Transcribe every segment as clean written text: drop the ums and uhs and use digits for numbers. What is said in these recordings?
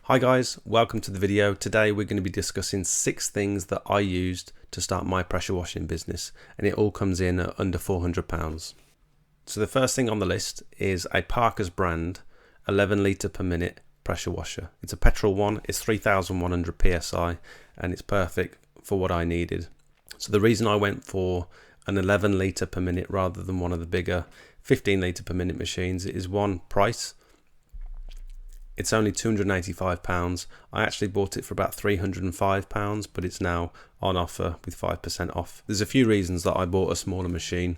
Hi guys, welcome to the video. Today we're going to be discussing 6 things that I used to start my pressure washing business, and it all comes in at under £400. So the first thing on the list is a Parker's brand 11 litre per minute pressure washer. It's a petrol one, it's 3100 psi and it's perfect for what I needed. So the reason I went for an 11 litre per minute rather than one of the bigger 15 litre per minute machines is one, price. It's only £285. I actually bought it for about £305, but it's now on offer with 5% off. There's a few reasons that I bought a smaller machine.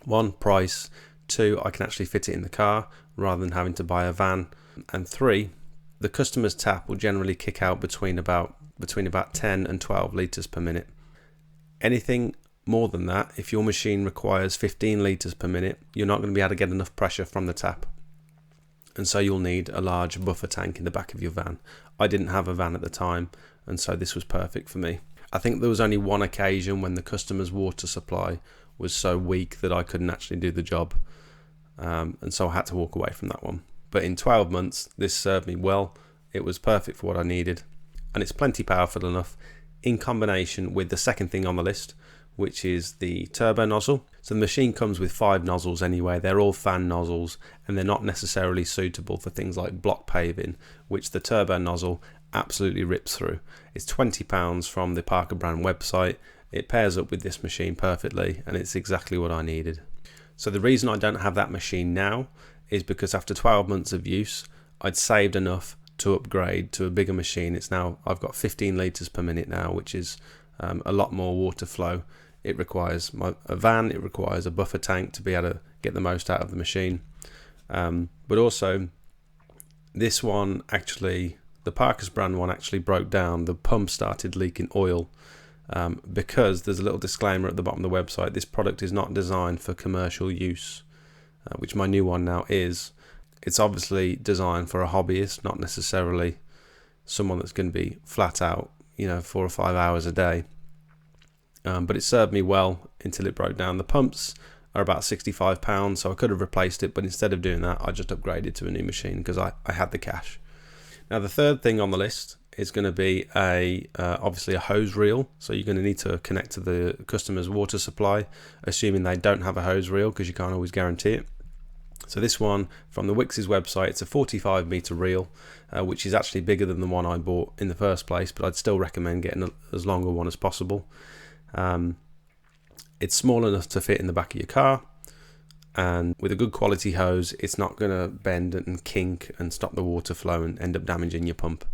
1, price. 2, I can actually fit it in the car rather than having to buy a van. And 3, the customer's tap will generally kick out between about 10 and 12 litres per minute. Anything more than that, if your machine requires 15 litres per minute, you're not going to be able to get enough pressure from the tap. And so you'll need a large buffer tank in the back of your van. I didn't have a van at the time, and so this was perfect for me. I think there was only one occasion when the customer's water supply was so weak that I couldn't actually do the job, and so I had to walk away from that one. But in 12 months, this served me well. It was perfect for what I needed, and it's plenty powerful enough in combination with the second thing on the list, which is the turbo nozzle. So the machine comes with 5 nozzles anyway. They're all fan nozzles and they're not necessarily suitable for things like block paving, which the turbo nozzle absolutely rips through. It's £20 from the Parker brand website. It pairs up with this machine perfectly and it's exactly what I needed. So the reason I don't have that machine now is because after 12 months of use, I'd saved enough to upgrade to a bigger machine. I've got 15 litres per minute now, which is a lot more water flow. It requires a van, it requires a buffer tank to be able to get the most out of the machine. But also, this one actually, the Parker's brand one actually broke down. The pump started leaking oil because there's a little disclaimer at the bottom of the website. This product is not designed for commercial use, which my new one now is. It's obviously designed for a hobbyist, not necessarily someone that's going to be flat out, 4 or 5 hours a day. But it served me well until it broke down. The pumps are about £65, so I could have replaced it, but instead of doing that, I just upgraded to a new machine because I had the cash. Now the third thing on the list is going to be obviously a hose reel. So you're going to need to connect to the customer's water supply, assuming they don't have a hose reel, because you can't always guarantee it. So this one from the Wix's website, it's a 45 meter reel, which is actually bigger than the one I bought in the first place, but I'd still recommend getting as long a one as possible. It's small enough to fit in the back of your car, and with a good quality hose, it's not going to bend and kink and stop the water flow and end up damaging your pump.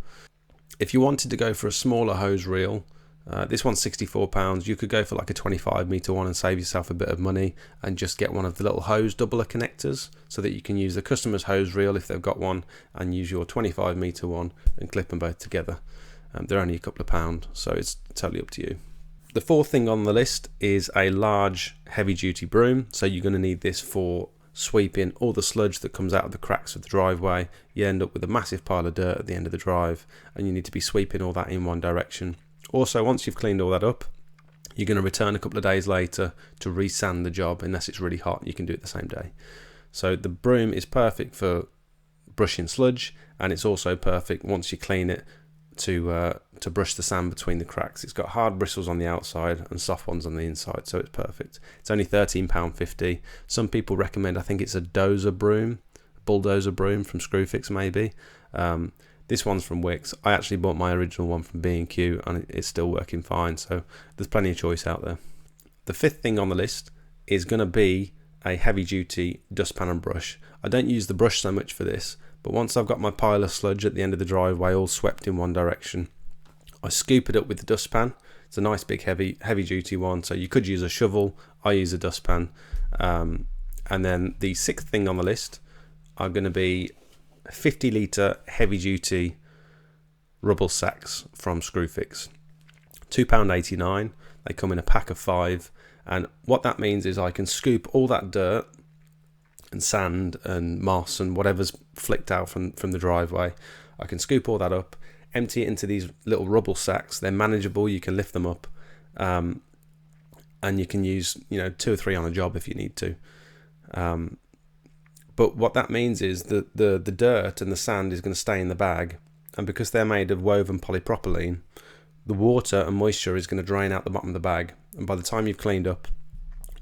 If you wanted to go for a smaller hose reel, this one's £64. You could go for like a 25 meter one and save yourself a bit of money and just get one of the little hose doubler connectors so that you can use the customer's hose reel if they've got one and use your 25 meter one and clip them both together. They're only a couple of pounds, so it's totally up to you. The fourth thing on the list is a large heavy duty broom. So you're going to need this for sweeping all the sludge that comes out of the cracks of the driveway. You end up with a massive pile of dirt at the end of the drive and you need to be sweeping all that in one direction. Also, once you've cleaned all that up, you're going to return a couple of days later to re-sand the job. Unless it's really hot, you can do it the same day. So the broom is perfect for brushing sludge, and it's also perfect once you clean it to brush the sand between the cracks. It's got hard bristles on the outside and soft ones on the inside, so it's perfect. It's only £13.50. Some people recommend, I think it's a bulldozer broom from Screwfix maybe. This one's from Wix. I actually bought my original one from B&Q and it's still working fine, so there's plenty of choice out there. The fifth thing on the list is going to be a heavy duty dustpan and brush. I don't use the brush so much for this, but once I've got my pile of sludge at the end of the driveway all swept in one direction, I scoop it up with the dustpan. It's a nice big heavy duty one, so you could use a shovel. I use a dustpan. And then the sixth thing on the list are going to be 50 litre heavy duty Rubble Sacks from Screwfix. £2.89. They come in a pack of 5, and what that means is I can scoop all that dirt and sand and moss and whatever's flicked out from the driveway. I can scoop all that up, empty it into these little rubble sacks. They're manageable, you can lift them up, and you can use 2 or 3 on a job if you need to. But what that means is that the dirt and the sand is going to stay in the bag and because they're made of woven polypropylene, the water and moisture is going to drain out the bottom of the bag, and by the time you've cleaned up,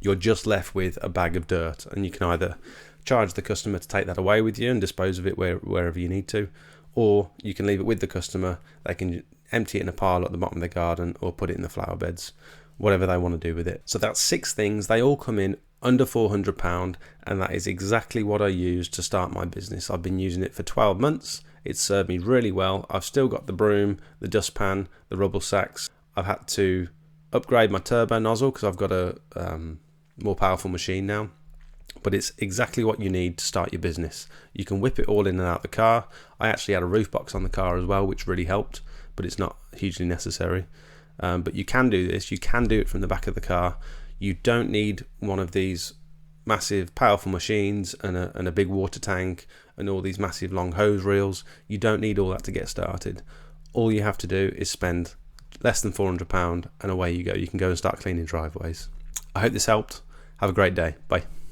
you're just left with a bag of dirt, and you can either charge the customer to take that away with you and dispose of it wherever you need to, or you can leave it with the customer. They can empty it in a pile at the bottom of their garden or put it in the flower beds, whatever they want to do with it. So that's 6 things. They all come in under £400, and that is exactly what I used to start my business. I've been using it for 12 months. It's served me really well. I've still got the Broom, the Dustpan, the Rubble Sacks. I've had to upgrade my turbo nozzle because I've got a more powerful machine now. But it's exactly what you need to start your business. You can whip it all in and out of the car. I actually had a roof box on the car as well, which really helped, but it's not hugely necessary. But you can do this. You can do it from the back of the car. You don't need one of these massive powerful machines and a big water tank and all these massive long hose reels. You don't need all that to get started. All you have to do is spend less than £400 and away you go. You can go and start cleaning driveways. I hope this helped. Have a great day. Bye.